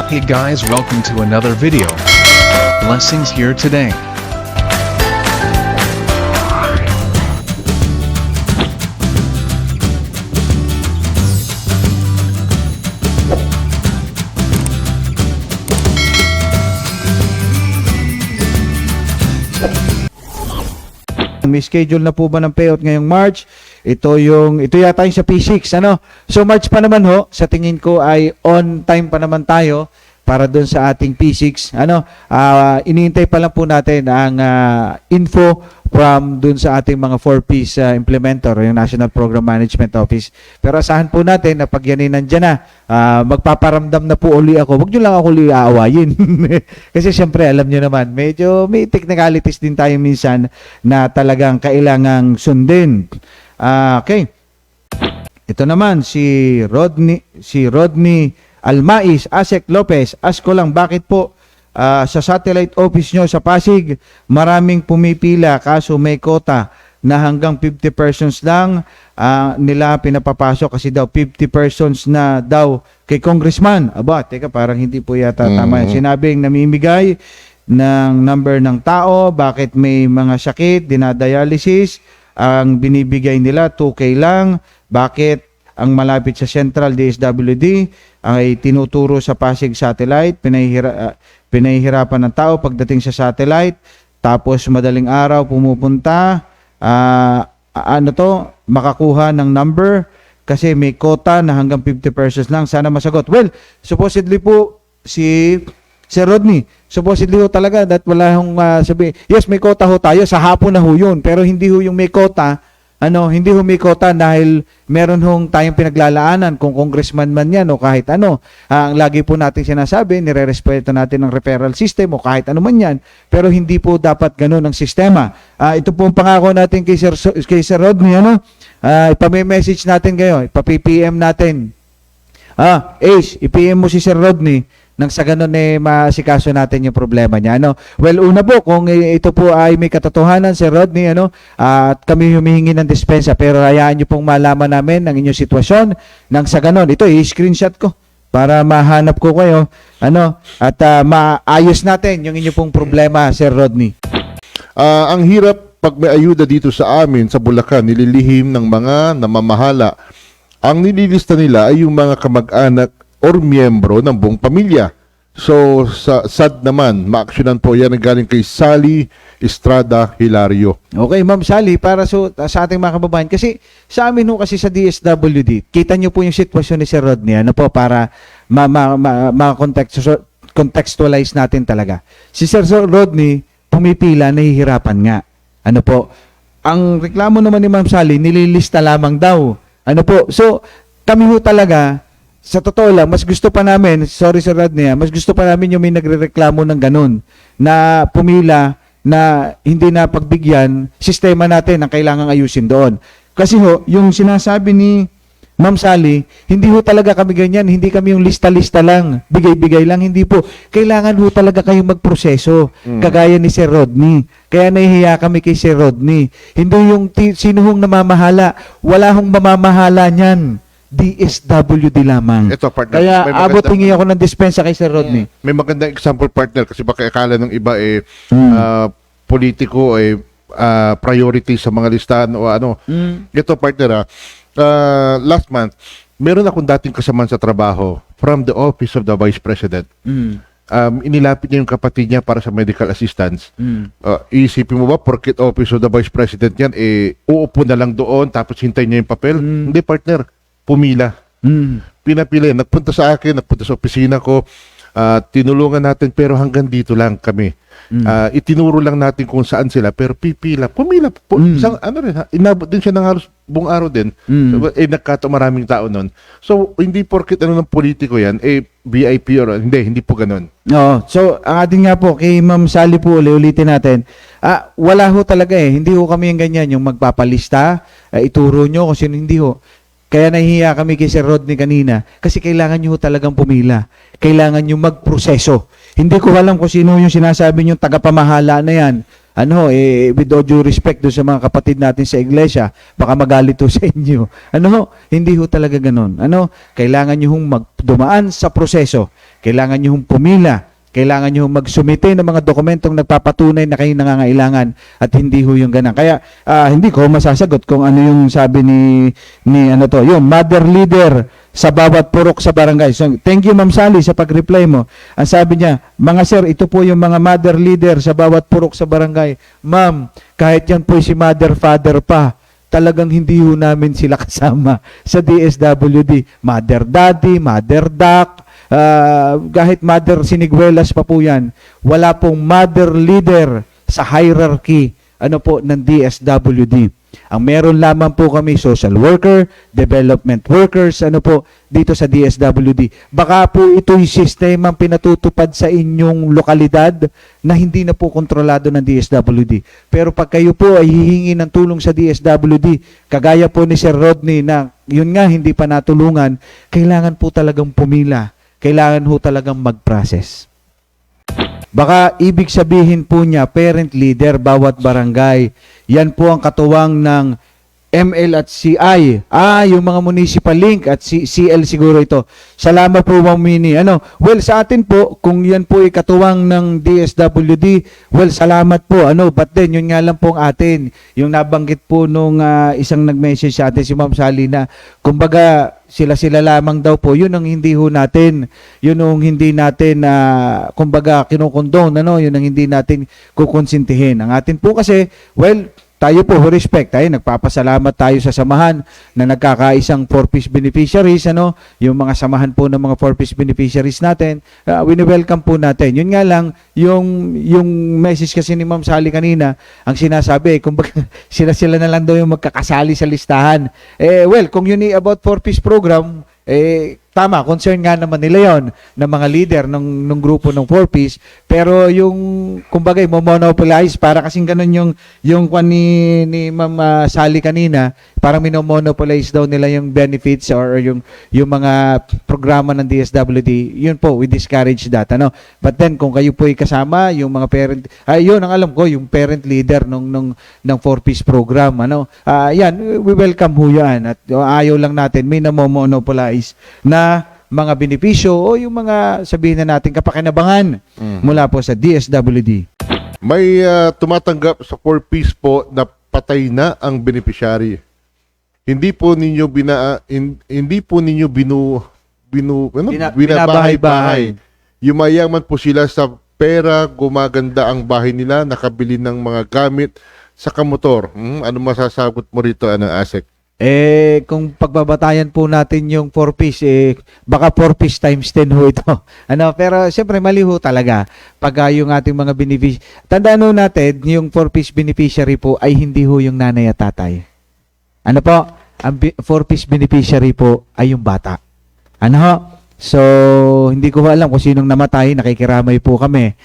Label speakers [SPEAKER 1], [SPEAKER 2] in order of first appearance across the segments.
[SPEAKER 1] Hey guys, welcome to another video. Blessings here today.
[SPEAKER 2] May schedule na po ba ng payout ngayong March? Ito yata yung sa P6, ano? So March pa naman ho, sa tingin ko ay on time pa naman tayo para doon sa ating P6. Ano? Iniintay pa lang po natin ang info from doon sa ating mga 4Ps implementer, yung National Program Management Office. Pero asahan po natin na pag yan ay nandyan na, magpaparamdam na po uli ako. Huwag nyo lang ako uli aawayin. Kasi siyempre, alam nyo naman, medyo may technicalities din tayo minsan na talagang kailangang sundin. Okay. Ito naman, si Rodney Almais, Asek Lopez. Ask ko lang, bakit po sa satellite office nyo sa Pasig, maraming pumipila kaso may quota na hanggang 50 persons lang nila pinapapasok kasi daw 50 persons na daw kay congressman. Aba, teka, parang hindi po yata tama. Sinabing namimigay ng number ng tao, bakit may mga sakit, dinadialysis, ang binibigay nila 2K lang, bakit ang malapit sa Central DSWD ay tinuturo sa Pasig Satellite, pinahihirapan ng tao pagdating sa satellite, tapos madaling araw pumupunta, makakuha ng number kasi may quota na hanggang 50 pesos lang. Sana masagot. Well, supposedly po si Sir Rodney, supposedly ho talaga that wala hong sabi, yes, may quota ho tayo, sa hapon na ho yun, pero hindi ho yung may quota, hindi humikota dahil meron hong tayong pinaglalaanan kung congressman man yan o kahit ano. Ang lagi po natin sinasabi, nire-respeto natin ang referral system o kahit ano man yan, pero hindi po dapat ganun ang sistema. Ito po ang pangako natin kay Sir Rodney, ipame-message natin kayo, ipa-PPM natin. Ace, i-PM mo si Sir Rodney nang sa ganun maasikaso natin yung problema niya. Well, una po, kung ito po ay may katotohanan, Sir Rodney, at kami humihingi ng dispensa, pero hayaan niyo pong malaman namin ang inyong sitwasyon nang sa ganun. Ito, i-screenshot ko para mahanap ko kayo, at maayos natin yung inyong pong problema, Sir Rodney.
[SPEAKER 3] Ang hirap pag may ayuda dito sa amin, sa Bulacan, nililihim ng mga namamahala. Ang nililista nila ay yung mga kamag-anak or miyembro ng buong pamilya. So, sa SAD naman, ma-actionan po yan ang galing kay Sally Estrada Hilario.
[SPEAKER 2] Okay, Ma'am Sally, para sa ating mga kababayan, kasi sa amin kasi sa DSWD, kita nyo po yung sitwasyon ni Sir Rodney, para contextualize natin talaga. Si Sir Rodney, pumipila, nahihirapan nga. Ang reklamo naman ni Ma'am Sally, nililista lamang daw. So, kami ho talaga, sa totoo lang, mas gusto pa namin, sorry Sir Rodney, mas gusto pa namin yung may nagrereklamo ng ganun, na pumila, na hindi na pagbigyan, sistema natin ang kailangang ayusin doon. Kasi ho, yung sinasabi ni Ma'am Sally, hindi ho talaga kami ganyan, hindi kami yung lista-lista lang, bigay-bigay lang, hindi po. Kailangan ho talaga kayong magproseso, kagaya ni Sir Rodney. Kaya nahihiya kami kay Sir Rodney. Hindi yung sino hong namamahala, wala hong mamamahala niyan. DSWD lamang.
[SPEAKER 3] Ito, partner,
[SPEAKER 2] kaya abot hingi ako ng dispensa kay Sir Rodney.
[SPEAKER 3] May magandang example, partner, kasi baka akala ng iba politiko priority sa mga listahan o ano. Ito, partner, last month, meron akong dating kasamaan sa trabaho from the office of the Vice President. Inilapit niya yung kapatid niya para sa medical assistance. Isipin mo ba, porket office of the Vice President yan, uupo na lang doon tapos hintayin niya yung papel? Hindi, partner. Pumila. Pinapila. Nagpunta sa akin, nagpunta sa opisina ko, tinulungan natin pero hanggang dito lang kami. Itinuro lang natin kung saan sila pero pipila. Pumila. Isang, inabot din siya ng halos buong araw din. So, nagkataon maraming tao nun. So, hindi porket ng politiko yan, VIP or hindi po ganun.
[SPEAKER 2] So, ang ating nga po, kay Ma'am Sally po, ulitin natin, wala ho talaga hindi ho kami yung ganyan, yung magpapalista, ituro nyo kung sino hindi ho. Kaya nahihiya kami kay Sir Rodney kanina kasi kailangan nyo talagang pumila. Kailangan nyo magproseso. Hindi ko alam kung sino yung sinasabi nyo tagapamahala na yan. with all due respect do sa mga kapatid natin sa iglesia, baka magalit ho sa inyo. Hindi ho talaga ganon. Kailangan nyo hong magdumaan sa proseso. Kailangan nyo hong pumila. Kailangan nyo magsumite ng mga dokumentong nagpapatunay na kayo nangangailangan at hindi ho yung ganun. Kaya hindi ko masasagot kung ano yung sabi ni yung mother leader sa bawat purok sa barangay. So, thank you Ma'am Sally sa pag-reply mo. Ang sabi niya, mga sir, ito po yung mga mother leader sa bawat purok sa barangay. Ma'am, kahit yan po si mother father pa, talagang hindi ho namin sila kasama sa DSWD. Mother daddy, mother doc, kahit mother siniguelas pa po yan, wala pong mother leader sa hierarchy ng DSWD. Ang meron lamang po kami social worker, development workers, dito sa DSWD. Baka po ito'y sistemang pinatutupad sa inyong lokalidad na hindi na po kontrolado ng DSWD. Pero pag kayo po ay hihingi ng tulong sa DSWD, kagaya po ni Sir Rodney na yun nga hindi pa natulungan, kailangan po talagang pumila. Kailangan ho talagang mag-process. Baka ibig sabihin po niya, parent leader, bawat barangay. Yan po ang katuwang ng ML at CI. Yung mga municipal link at CL siguro ito. Salamat po, Ma'am Minnie. Well, sa atin po, kung yan po ay katuwang ng DSWD, well, salamat po. But then, yun nga lang po ang atin. Yung nabanggit po nung isang nag-message sa atin, si Ma'am Sally, na kumbaga, sila lamang daw po. Yun ang hindi ho natin. Yun ang hindi natin, kumbaga, kinukondon. Yun ang hindi natin kukonsintihin. Ang atin po kasi, well, tayo po, respect tayo, nagpapasalamat tayo sa samahan na nagkakaisang 4-piece beneficiaries, yung mga samahan po ng mga 4-piece beneficiaries natin, wini-welcome po natin. Yun nga lang, yung message kasi ni Ma'am Sally kanina, ang sinasabi, kumbaga, sila na lang daw yung magkakasali sa listahan. Well, kung yun about 4-piece program, tama, concern nga naman nila yon ng mga leader ng grupo ng 4-piece, pero yung kumbaga mo-monopolize para kasing ganun yung kwan ni Ma'am Sally kanina, parang minomonopolize daw nila yung benefits or yung mga programa ng DSWD. Yun po, we discourage that, But then kung kayo po ay kasama yung mga parent, yun ang alam ko, yung parent leader ng 4-piece program, yan, we welcome ho yan at ayaw lang natin may namomonopolize na mga benepisyo o yung mga sabihin na natin kapakinabangan mula po sa DSWD.
[SPEAKER 3] May tumatanggap sa 4-piece po na patay na ang beneficiary. Hindi po ninyo binabahay-bahay. Yumayaman po sila sa pera, gumaganda ang bahay nila, nakabili ng mga gamit sa kamotor. Ano masasagot mo rito, Asek?
[SPEAKER 2] Kung pagbabatayan po natin yung 4-piece, baka 4-piece times 10 ho ito. Pero siyempre mali ho talaga pag yung ating mga beneficiary. Tandaan ho natin, yung 4-piece beneficiary po ay hindi ho yung nanay at tatay. Ang 4-piece beneficiary po ay yung bata. So, hindi ko alam kung sinong namatay, nakikiramay po kami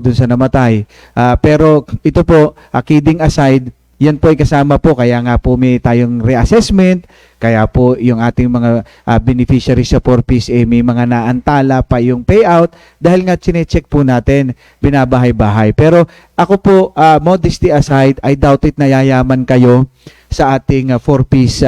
[SPEAKER 2] dun sa namatay. Pero ito po, kidding aside, yan po ay kasama po, kaya nga po may tayong reassessment, kaya po yung ating mga beneficiaries sa 4-piece may mga naantala pa yung payout dahil nga chinecheck po natin, binabahay-bahay. Pero ako po, modesty aside, I doubt it na yayaman kayo sa ating 4-piece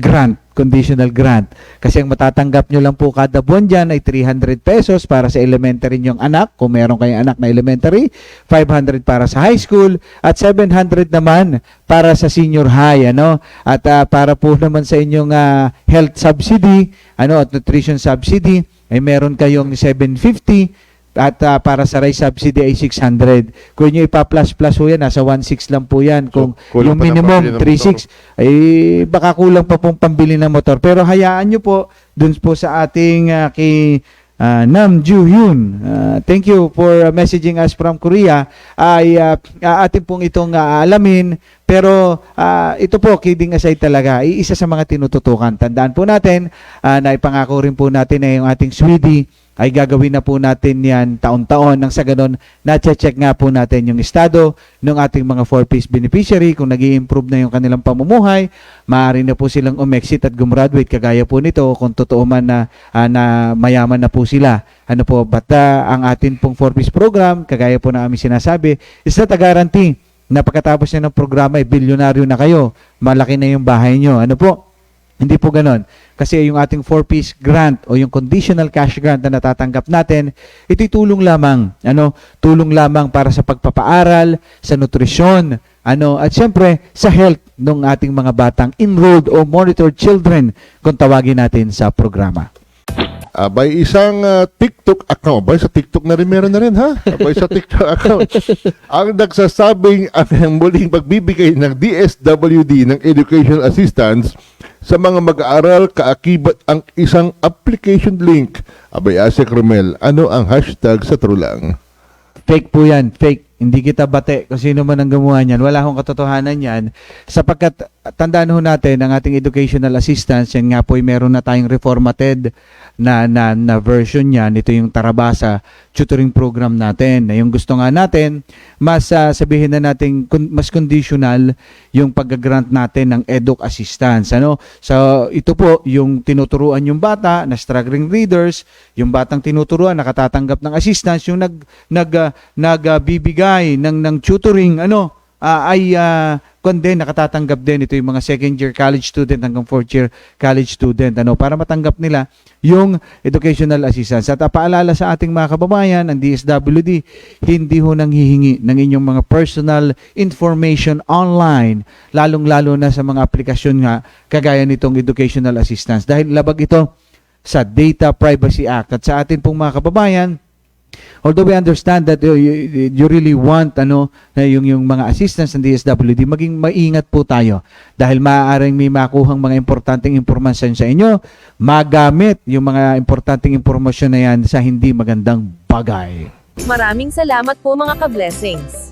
[SPEAKER 2] grant, conditional grant. Kasi ang matatanggap nyo lang po kada buwan dyan ay 300 pesos para sa elementary nyong anak, kung meron kayong anak na elementary, 500 para sa high school, at 700 naman para sa senior high, At para po naman sa inyong health subsidy, at nutrition subsidy, ay meron kayong 750, at para sa rice subsidy ay 600. Kung nyo ipa-plus-plus po yan, nasa 1.6 lang po yan. Kung
[SPEAKER 3] So,
[SPEAKER 2] yung minimum 3.6, ay baka kulang pa pong pambili ng motor. Pero hayaan nyo po, dun po sa ating kay Nam Ju Hyun. Thank you for messaging us from Korea. Ay atin pong itong alamin. Pero ito po, kidding aside talaga, isa sa mga tinututukan. Tandaan po natin na ipangako rin po natin na yung ating Swede ay gagawin na po natin yan taon-taon nang sa ganun, na-check nga po natin yung estado ng ating mga 4-piece beneficiary, kung nag-i-improve na yung kanilang pamumuhay, maaari na po silang umexit at gumraduate kagaya po nito kung totoo man na mayaman na po sila. Ano po, bata ang atin pong 4-piece program, kagaya po na aming sinasabi, is not a guarantee na pagkatapos niya ng programa, bilyonaryo na kayo, malaki na yung bahay nyo. Ano po? Hindi po ganon. Kasi yung ating 4-piece grant o yung conditional cash grant na natatanggap natin, ito'y tulong lamang. Tulong lamang para sa pagpapaaral, sa nutrisyon, at syempre sa health ng ating mga batang enrolled o monitored children kung tawagin natin sa programa.
[SPEAKER 3] Abay, isang TikTok account. Abay, sa TikTok na rin meron na rin, ha? Abay, sa TikTok account. Ang nagsasabing ang muling pagbibigay ng DSWD ng educational assistance sa mga mag-aaral, kaakibat ang isang application link. Abay, Asek Romel, ano ang hashtag sa Trulang?
[SPEAKER 2] Fake po yan, fake. Hindi kita bate kung sino man ang gumawa niyan. Wala akong katotohanan yan. Sapagkat tandaan ho natin ang ating educational assistance, yan nga po ay meron na tayong reformatted na version niyan. Ito yung Tarabasa tutoring program natin. Na yung gusto nga natin, mas sabihin na natin mas conditional yung pag-grant natin ng EDUC assistance. So ito po yung tinuturuan yung bata na struggling readers, yung batang tinuturuan nakatatanggap ng assistance, yung nagbibigay ng tutoring kundi nakatatanggap din. Ito yung mga second year college student hanggang fourth year college student para matanggap nila yung educational assistance. At paalala sa ating mga kababayan, ang DSWD hindi ho nang hihingi ng inyong mga personal information online, lalong-lalo na sa mga aplikasyon nga kagaya nitong educational assistance dahil labag ito sa Data Privacy Act. At sa atin pong mga kababayan, although we understand that you really want yung mga assistance ng DSWD, maging maingat po tayo dahil maaaring may makuhang mga importanteng impormasyon sa inyo, magamit yung mga importanteng impormasyon na yan sa hindi magandang bagay.
[SPEAKER 4] Maraming salamat po mga ka-blessings.